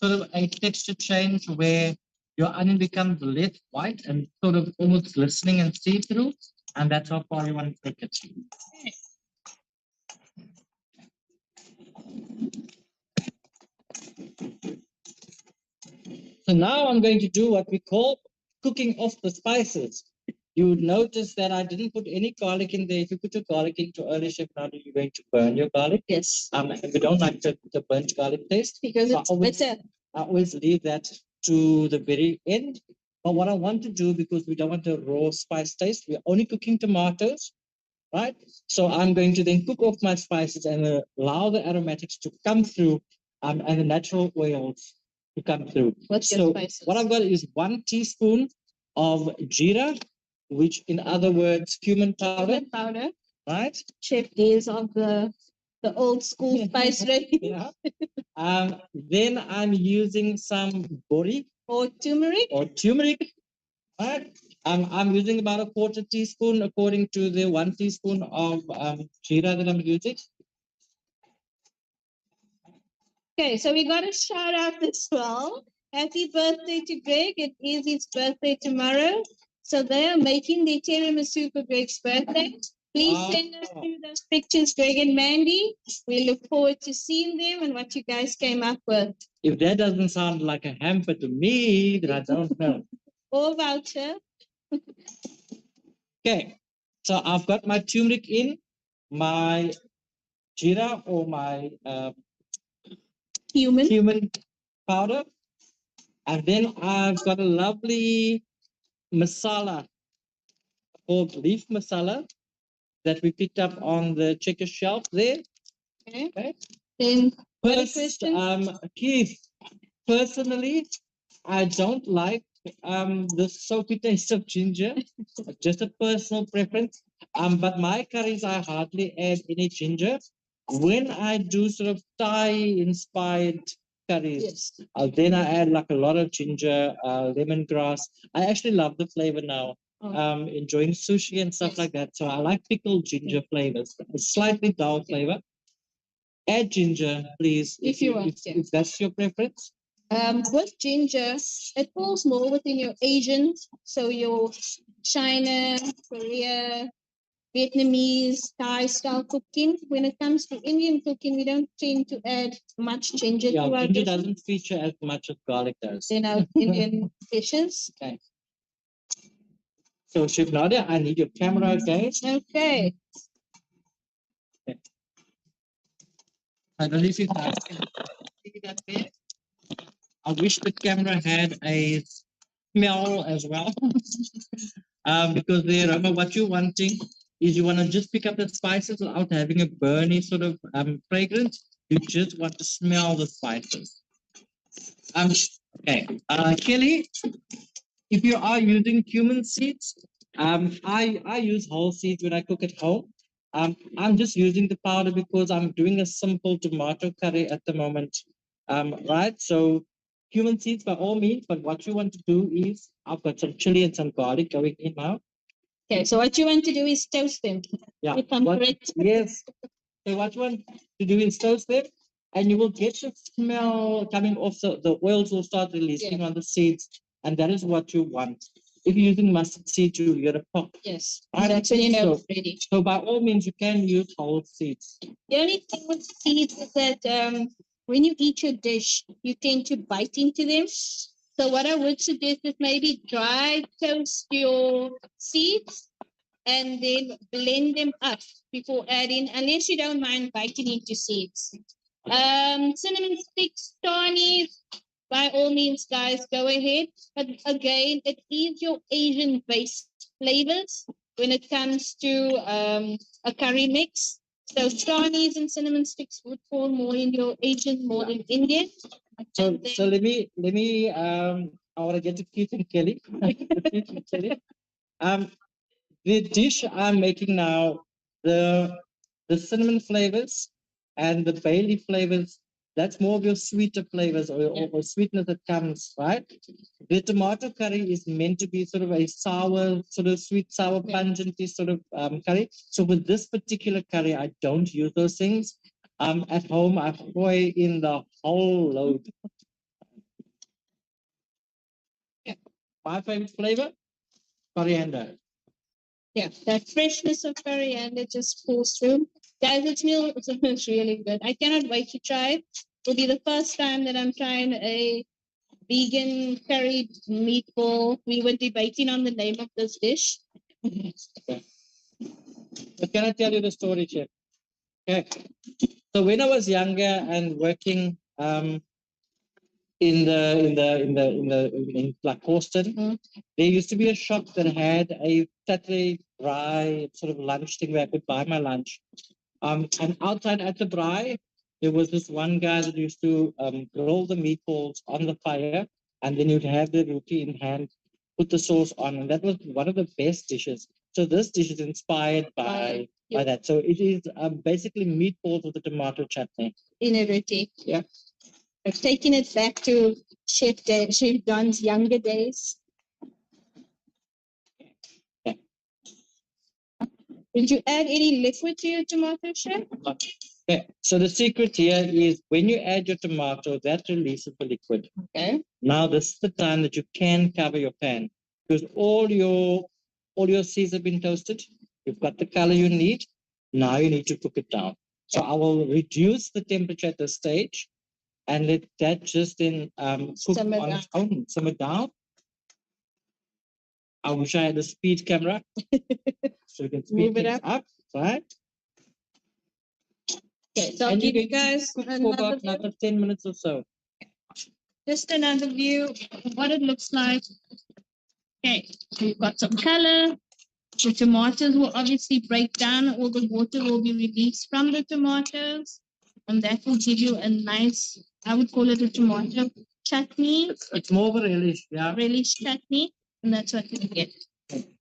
sort of a texture change where your onion becomes less white and sort of almost glistening and see-through. And that's how far you want to take it. So now I'm going to do what we call cooking off the spices. You would notice that I didn't put any garlic in there. If you put your garlic into early, chef, now you're going to burn your garlic. Yes. And we don't like the burnt garlic taste. Because So it's better. I always leave that to the very end. But what I want to do, because we don't want a raw spice taste, we're only cooking tomatoes, right? So I'm going to then cook off my spices and allow the aromatics to come through and the natural oils to come through. What's your So spices? what I've got is 1 teaspoon of jeera, which in other words, cumin powder, Cumin powder. right? Chef D is of the old school spice range. Yeah. Then I'm using some bori Or turmeric. Right? I'm using about a 1/4 teaspoon according to the 1 teaspoon of jeera that I'm using. Okay, so we got a shout out as well. Happy birthday to Greg. It is his birthday tomorrow. So they are making the tiramisu for Greg's birthday. Please send us through those pictures, Greg and Mandy. We look forward to seeing them and what you guys came up with. If that doesn't sound like a hamper to me, then I don't know. Or voucher. Okay, so I've got my turmeric in, my jeera or my cumin powder, and then I've got a lovely masala called leaf masala that we picked up on the checker shelf there. Okay. Then First, Keith, personally, I don't like the soapy taste of ginger. Just a personal preference. But my curries, I hardly add any ginger. When I do sort of Thai-inspired curries, then I add like a lot of ginger, lemongrass. I actually love the flavor now. Enjoying sushi and stuff like that. So I like pickled ginger flavors, a slightly dull flavor. Add ginger, please, if you want to. if that's your preference. With ginger, it falls more within your Asian, so your China, Korea, Vietnamese, Thai style cooking. When it comes to Indian cooking, we don't tend to add much ginger to our ginger dishes doesn't feature as much as garlic does. in our Indian dishes. Okay. So, Chef Nadia, I need your camera, okay? Okay. I don't know if you can see that there. I wish the camera had a smell as well. Because the aroma, what you're wanting is you want to just pick up the spices without having a burny sort of fragrance. You just want to smell the spices. Okay, Kelly, if you are using cumin seeds, I use whole seeds when I cook at home. I'm just using the powder because I'm doing a simple tomato curry at the moment. Right, so cumin seeds by all means, but what you want to do is I've got some chili and some garlic going in now. Okay, so what you want to do is toast them. Yeah. If I'm correct. Yes. So what you want to do is toast them, and you will get the smell coming off. So the oils will start releasing on the seeds, and that is what you want. If you're using mustard seeds, you get a pop. Yes, that's when you know it's ready. So by all means, you can use whole seeds. The only thing with seeds is that when you eat your dish, you tend to bite into them. So what I would suggest is maybe dry toast your seeds and then blend them up before adding, unless you don't mind biting into seeds. Cinnamon sticks, tawnies, by all means, guys, go ahead. But again, it is your Asian-based flavors when it comes to a curry mix. So tawnies and cinnamon sticks would fall more in your Asian, more than Indian. So let me I want to get to Keith and Kelly. The dish I'm making now, the cinnamon flavors and the bay leaf flavors, that's more of your sweeter flavors or sweetness that comes, right? The tomato curry is meant to be sort of a sour, sort of sweet, sour, pungent sort of curry. So with this particular curry, I don't use those things. At home, I pour in the whole load. My favorite flavor, coriander. Yeah, that freshness of coriander just pulls through. Guys, it smells really good. I cannot wait to try it. It'll be the first time that I'm trying a vegan curried meatball. We were debating on the name of this dish. Okay. But can I tell you the story, Chef? Okay. So when I was younger and working in Black Houston, there used to be a shop that had a Saturday braai sort of lunch thing where I could buy my lunch. And outside at the braai, there was this one guy that used to grill the meatballs on the fire, and then you'd have the roti in hand, put the sauce on, and that was one of the best dishes. So this dish is inspired by that. So it is basically meatballs with a tomato chutney. In a roti. Yeah. I've taken it back to Chef Don's younger days. Yeah. Did you add any liquid to your tomato, Chef? Okay. So the secret here is when you add your tomato, that releases the liquid. Okay. Now this is the time that you can cover your pan because all your seeds have been toasted. You've got the color you need. Now you need to cook it down. So I will reduce the temperature at this stage and let that just then cook on its own, simmer down. I wish I had a speed camera so we can speed it up, right? Okay, so I'll give you guys for about another 10 minutes or so. Just another view of what it looks like. Okay, we've got some color. The tomatoes will obviously break down. All the water will be released from the tomatoes. And that will give you a nice, I would call it a tomato chutney. It's more of a relish, yeah. Relish chutney. And that's what you get.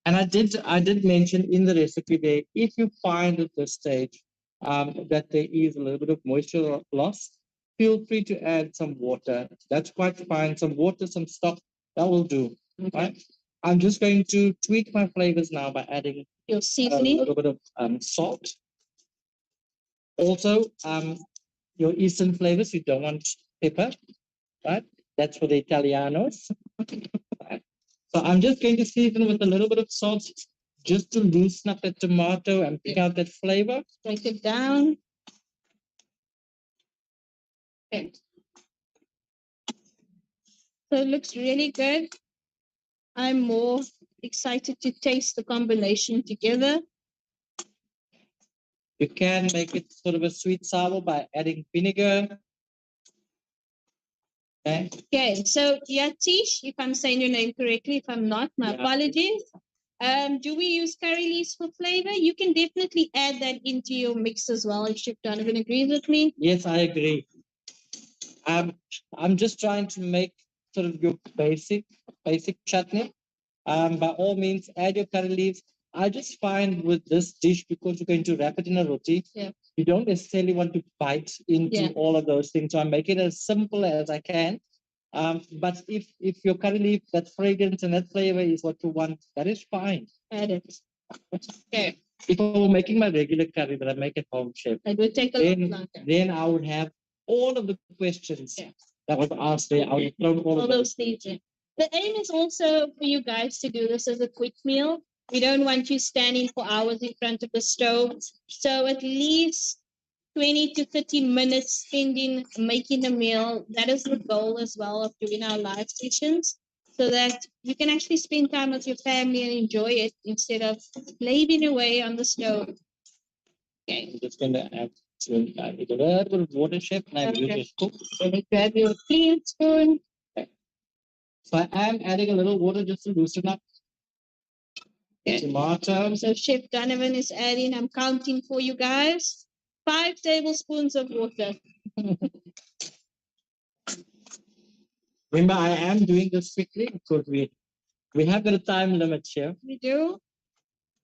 And I did mention in the recipe there, if you find at this stage that there is a little bit of moisture loss, feel free to add some water. That's quite fine. Some water, some stock, that will do. Okay. Right? I'm just going to tweak my flavors now by adding your seasoning, a little bit of salt. Also, your Eastern flavors, you don't want pepper, right? That's for the Italianos. So I'm just going to season with a little bit of salt just to loosen up the tomato and pick out that flavor. Break it down. Okay. So it looks really good. I'm more excited to taste the combination together. You can make it sort of a sweet sour by adding vinegar. Okay, so Yatish, if I'm saying your name correctly, if I'm not, my apologies. Do we use curry leaves for flavor? You can definitely add that into your mix as well, if Chef Donovan agrees with me. Yes, I agree. I'm just trying to make sort of your basic chutney. By all means, add your curry leaves. I just find with this dish, because you're going to wrap it in a roti, you don't necessarily want to bite into all of those things. So I make it as simple as I can. But if your curry leaf, that fragrance and that flavor is what you want, that is fine. Add it. Okay. If I were making my regular curry that I make at home, chef, It would take a lot longer. Then I would have all of the questions that was asked there. I would throw all of those things in. The aim is also for you guys to do this as a quick meal. We don't want you standing for hours in front of the stove. So at least 20 to 30 minutes spending making a meal. That is the goal as well of doing our live sessions, so that you can actually spend time with your family and enjoy it instead of slaving away on the stove. Okay. I'm just going to add a little bit of water, chef, and I'm going to cook. Then you grab your clean spoon. So I am adding a little water just to loosen up. Tomato. So Chef Donovan is adding, I'm counting for you guys, 5 tablespoons of water. Remember, I am doing this quickly because we have got a time limit here. We do.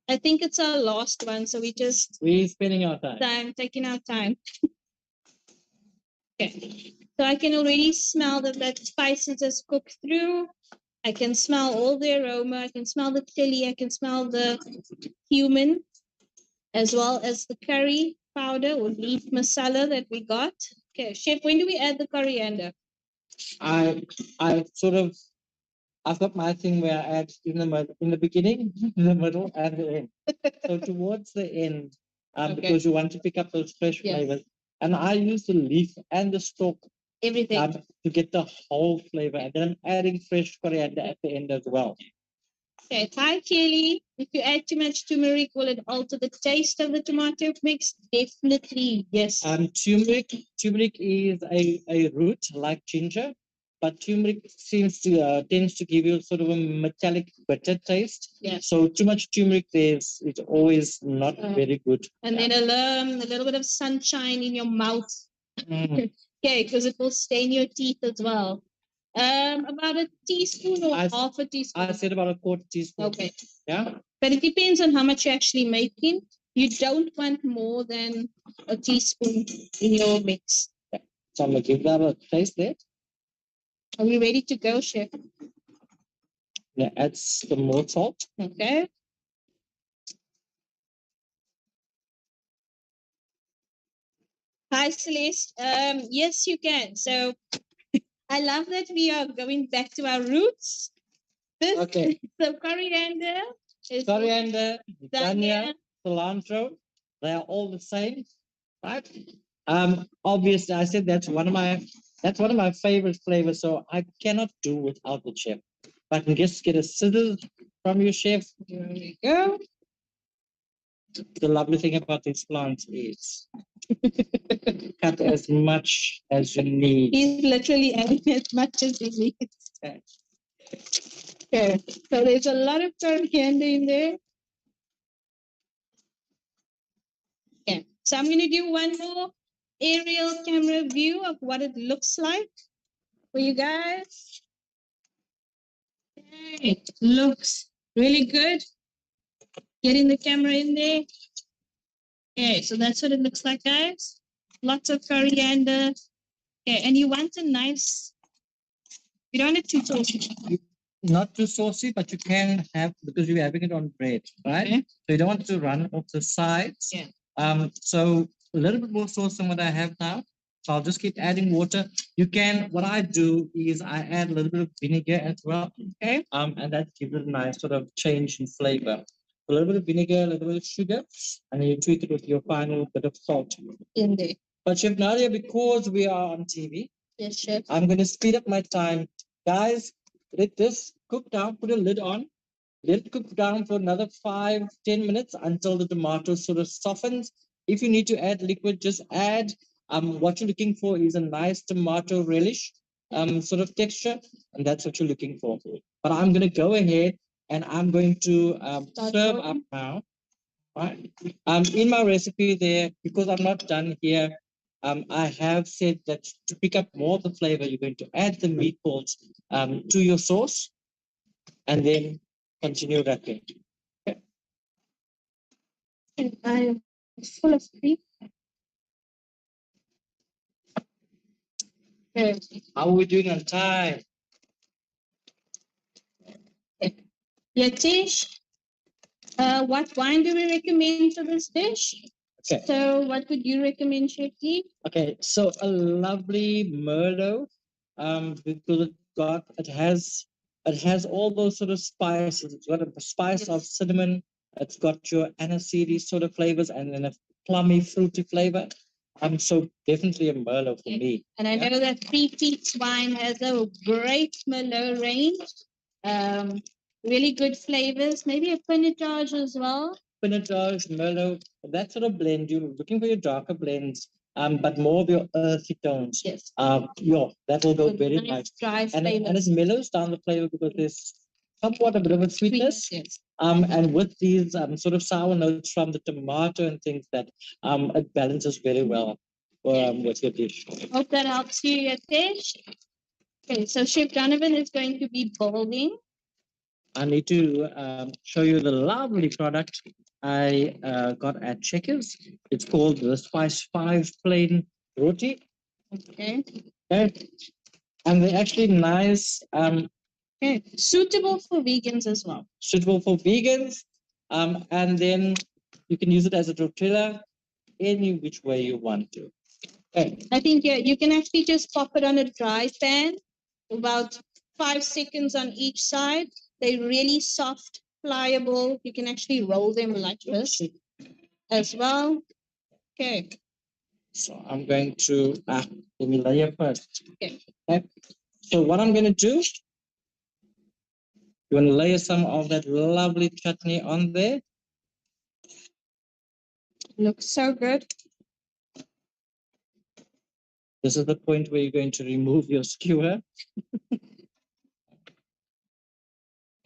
I think it's our last one, so we're spending our time. Taking our time. Okay. So I can already smell that spices has cooked through. I can smell all the aroma. I can smell the chili. I can smell the cumin, as well as the curry powder or leaf masala that we got. Okay, Chef, when do we add the coriander? I've got my thing where I add in the beginning, in the middle, and the end. So towards the end, because you want to pick up those fresh flavors. And I use the leaf and the stalk, everything, to get the whole flavor. And then I'm adding fresh coriander at the end as well. Okay, Thai chili. If you add too much turmeric, will it alter the taste of the tomato mix? Definitely, yes. Turmeric is a root like ginger, but turmeric tends to give you sort of a metallic bitter taste. Yeah. So too much turmeric it's always not very good. And then a little bit of sunshine in your mouth. Okay, because it will stain your teeth as well. About a teaspoon or half a teaspoon? I said about a quarter teaspoon. Okay. Yeah. But it depends on how much you're actually making. You don't want more than a teaspoon in your mix. Yeah. So I'm going to give that a taste there. Are we ready to go, Chef? Yeah, add some more salt. Okay. Hi, Celeste. Yes, you can. So I love that we are going back to our roots. Okay. So coriander, dhania, cilantro, they are all the same, right? Obviously, I said that's one of my favorite flavors, so I cannot do without the chef. If I can just get a scissors from you, chef. There we go. The lovely thing about these plants is cut as much as you need. He's literally adding as much as he needs. Okay, so there's a lot of coriander in there. Okay, so I'm going to do one more aerial camera view of what it looks like for you guys. Okay, it looks really good. Getting the camera in there. Okay, so that's what it looks like, guys. Lots of coriander. Okay, and you want a nice, you don't want it too saucy. Not too saucy, but you can have, because you're having it on bread, right? Okay. So you don't want it to run off the sides. Yeah. So a little bit more sauce than what I have now. So I'll just keep adding water. You can, what I do is I add a little bit of vinegar as well. Okay. And that gives it a nice sort of change in flavor. A little bit of vinegar, a little bit of sugar, and then you tweak it with your final bit of salt. In there. But Chef Nadia, because we are on TV, yes, Chef, I'm going to speed up my time. Guys, let this cook down, put a lid on. Let it cook down for another 5-10 minutes until the tomato sort of softens. If you need to add liquid, just add. What you're looking for is a nice tomato relish sort of texture, and that's what you're looking for. But I'm going to go ahead and I'm going to serve up now. Right. In my recipe there, because I'm not done here, I have said that to pick up more of the flavor, you're going to add the meatballs to your sauce and then continue wrapping. Okay. And I'm full of cream. Okay. How are we doing on time? Yatish, what wine do we recommend for this dish? Okay. So what would you recommend, Chef G? Okay, so a lovely Merlot, because it has all those sort of spices. It's got a spice of cinnamon. It's got your aniseedy sort of flavors, and then a plummy, fruity flavor. So definitely a Merlot for me. And I know that Three Peaks Wine has a great Merlot range. Really good flavors. Maybe a Pinotage as well. Pinotage, Merlot, that sort of blend. You're looking for your darker blends, but more of your earthy tones. Yes. That will go very nice. Dry And flavors. it mellows down the flavor because there's somewhat a bit of a sweetness. Yes. And with these sort of sour notes from the tomato and things that it balances very well with your dish. Hope that helps you, Yatish. Okay, so Chef Donovan is going to be boiling. I need to show you the lovely product I got at Checkers. It's called the Spice 5 Plain Roti. Okay. Okay. And they're actually nice. Okay. Suitable for vegans as well. Suitable for vegans. And then you can use it as a tortilla any which way you want to. Okay. I think you can actually just pop it on a dry pan, about 5 seconds on each side. They're really soft, pliable. You can actually roll them like this as well. Okay. So I'm going to let me layer first. Okay. So what I'm going to do, you want to layer some of that lovely chutney on there. Looks so good. This is the point where you're going to remove your skewer.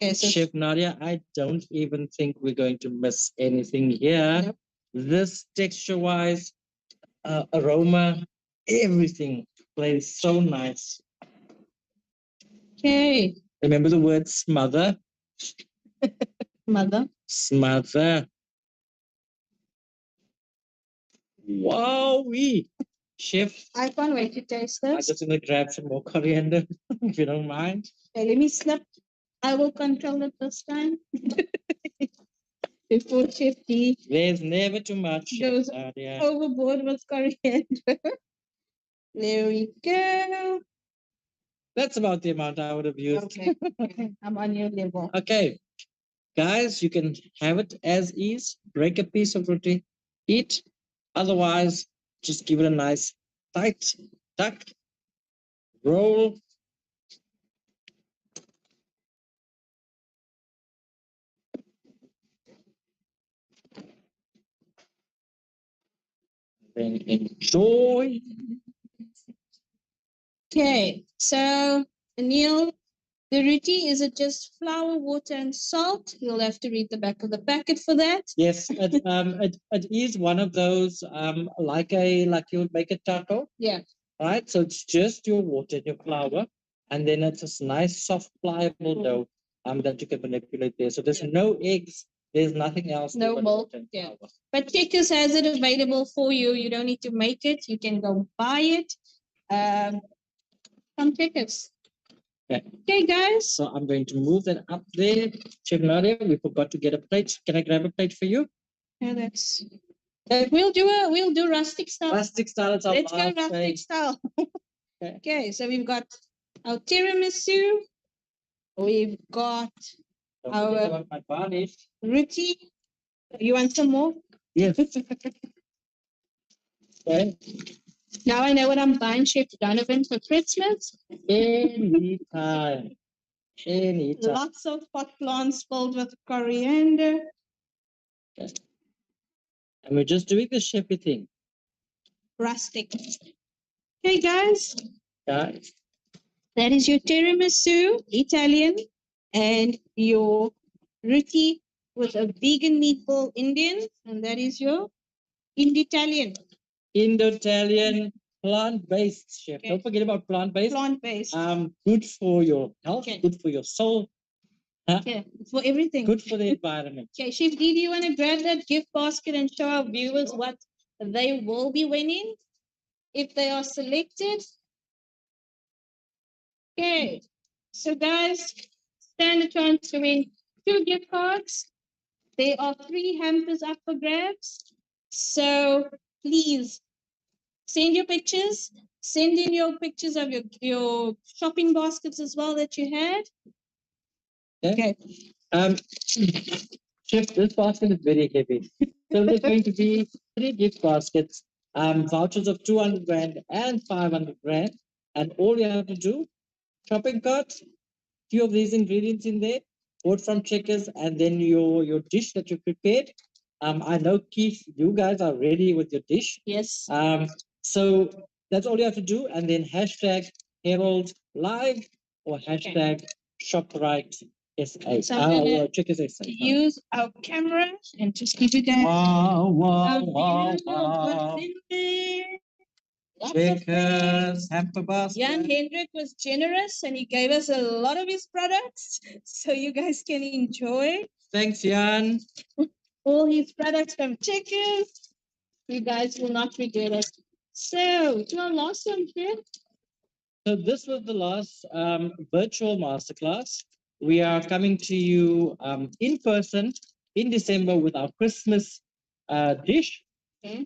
Okay, so Chef Nadia, I don't even think we're going to miss anything here. Nope. This texture-wise, aroma, everything plays so nice. Okay. Remember the word smother? Mother. Smother. Wowee. Chef, I can't wait to taste I'm this. just going to grab some more coriander, if you don't mind. Okay, let me slip. I will control it this time. Before Chef D There's never too much. goes Chef Nadia. overboard with coriander. There we go. That's about the amount I would have used. Okay. I'm on your level. Okay, guys, you can have it as is. Break a piece of roti, eat. Otherwise, just give it a nice tight tuck, roll. Then enjoy. Okay, so Anil, the roti, is it just flour, water, and salt? You'll have to read the back of the packet for that. Yes, it is one of those like you would make a taco. Yeah. Right? So it's just your water and your flour, and then it's this nice, soft, pliable dough that you can manipulate there. So there's no eggs, there's nothing else. No but milk. water and Yeah. flour. But Checkers has it available for you. You don't need to make it. You can go buy it. From Checkers. Okay. Okay, guys. So I'm going to move that up there. Chef Nadia, we forgot to get a plate. Can I grab a plate for you? Yeah, that's. We'll do rustic style. Rustic style. It's our Let's go last rustic plate. style. Okay. Okay, so we've got our tiramisu. We've got Don't our forget about my garnish. roti. You want some more? Yes. Okay. Now I know what I'm buying Chef Donovan for Christmas. Anytime. Anytime. Lots of pot plants filled with coriander. Okay. And we're just doing the chefy thing. Rustic. Okay, guys. Guys. That is your tiramisu, Italian, and your roti with a vegan meatball Indian, and that is your Indi-talian. Indo-Italian plant-based, chef. Okay. Don't forget about plant-based. Plant-based. Good for your health, Okay. good for your soul, Okay, for everything. good for the environment. Okay, Chef D, do you want to grab that gift basket and show our viewers what they will be winning if they are selected? Okay, so guys, stand a chance to win 2 gift cards. There are 3 hampers up for grabs. So please send your pictures. Send in your pictures of your shopping baskets as well that you had. Okay. Okay. Chef, this basket is very heavy. So there's going to be 3 gift baskets, vouchers of 200 Rand and 500 Rand. And all you have to do, shopping cart, few of these ingredients in there, bought from Checkers, and then your dish that you prepared. I know, Keith, you guys are ready with your dish. Yes. So that's all you have to do, and then hashtag Herald Live or hashtag ShopRite SA. So I'm gonna Checkers SA. use our camera and just give you guys Wow, a view of what's in there. Lots of Checkers, things. hamper basket. Jan Hendrik was generous and he gave us a lot of his products so you guys can enjoy Thanks, Jan. all his products from Checkers. You guys will not regret it. So, to our last one here. So this was the last virtual masterclass. We are coming to you in person in December with our Christmas dish. Okay.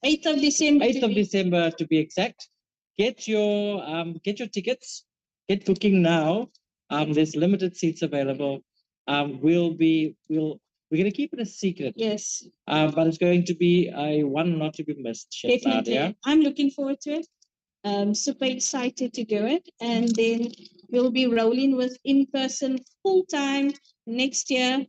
8th of December. 8th of December to be exact. Get your tickets. Get booking now. There's limited seats available. We're going to keep it a secret. Yes. But it's going to be a one not to be missed. Chef Definitely. Nadia. I'm looking forward to it. Super excited to do it. And then we'll be rolling with in-person full-time next year.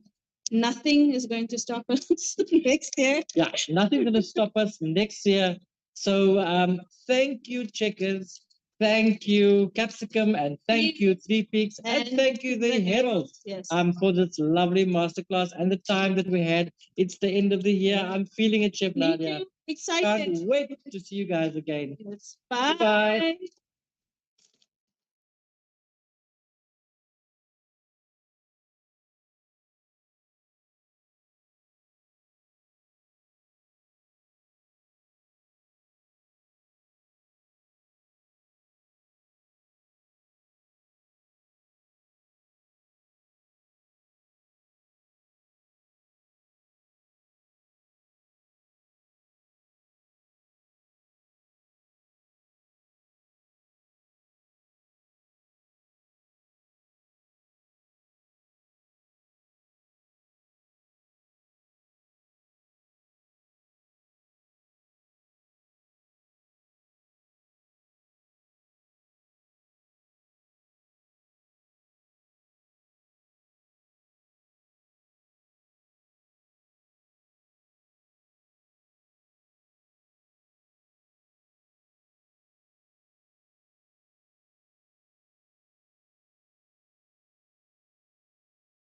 Nothing is going to stop us next year. Yeah, nothing's going to stop us next year. So thank you, Checkers. Thank you, Capsicum, and thank you, Three Peaks, and thank you, the Heralds, yes. for this lovely masterclass and the time that we had. It's the end of the year. I'm feeling it, Chef Me Nadia. too. Excited. Can't wait to see you guys again. Yes. Bye. Bye.